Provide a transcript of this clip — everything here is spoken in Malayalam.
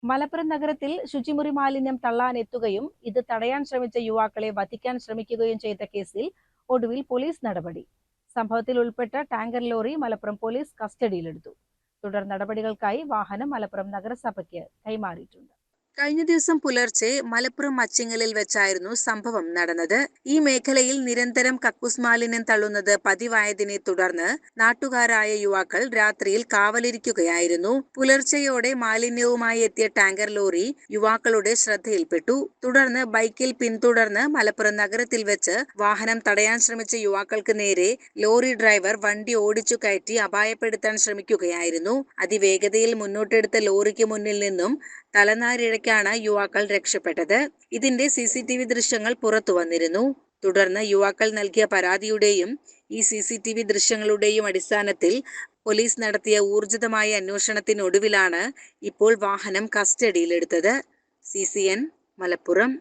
മലപ്പുറം നഗരത്തിൽ ശുചിമുറി മാലിന്യം തള്ളാനെത്തുകയും ഇത് തടയാൻ ശ്രമിച്ച യുവാക്കളെ വധിക്കാൻ ശ്രമിക്കുകയും ചെയ്ത കേസിൽ ഒടുവിൽ പോലീസ് നടപടി. സംഭവത്തിൽ ഉൾപ്പെട്ട ടാങ്കർ ലോറി മലപ്പുറം പോലീസ് കസ്റ്റഡിയിലെടുത്തു. തുടർ നടപടികൾക്കായി വാഹനം മലപ്പുറം നഗരസഭയ്ക്ക് കൈമാറിയിട്ടുണ്ട്. കഴിഞ്ഞ ദിവസം പുലർച്ചെ മലപ്പുറം മച്ചിങ്ങലിൽ വെച്ചായിരുന്നു സംഭവം നടന്നത്. ഈ മേഖലയിൽ നിരന്തരം കക്കൂസ് മാലിന്യം തള്ളുന്നത് പതിവായതിനെ തുടർന്ന് നാട്ടുകാരായ യുവാക്കൾ രാത്രിയിൽ കാവലിരിക്കുകയായിരുന്നു. പുലർച്ചെയോടെ മാലിന്യവുമായി എത്തിയ ടാങ്കർ ലോറി യുവാക്കളുടെ ശ്രദ്ധയിൽപ്പെട്ടു. തുടർന്ന് ബൈക്കിൽ പിന്തുടർന്ന് മലപ്പുറം നഗരത്തിൽ വെച്ച് വാഹനം തടയാൻ ശ്രമിച്ച യുവാക്കൾക്ക് നേരെ ലോറി ഡ്രൈവർ വണ്ടി ഓടിച്ചു കയറ്റി അപായപ്പെടുത്താൻ ശ്രമിക്കുകയായിരുന്നു. അതിവേഗതയിൽ മുന്നോട്ടെടുത്ത ലോറിക്ക് മുന്നിൽ നിന്നും തലനാരിഴയ്ക്കാണ് യുവാക്കൾ രക്ഷപ്പെട്ടത്. ഇതിന്റെ CCTV ദൃശ്യങ്ങൾ പുറത്തു വന്നിരുന്നു. തുടർന്ന് യുവാക്കൾ നൽകിയ പരാതിയുടെയും ഈ CCTV ദൃശ്യങ്ങളുടെയും അടിസ്ഥാനത്തിൽ പോലീസ് നടത്തിയ ഊർജിതമായ അന്വേഷണത്തിനൊടുവിലാണ് ഇപ്പോൾ വാഹനം കസ്റ്റഡിയിലെടുത്തത്. CCN മലപ്പുറം.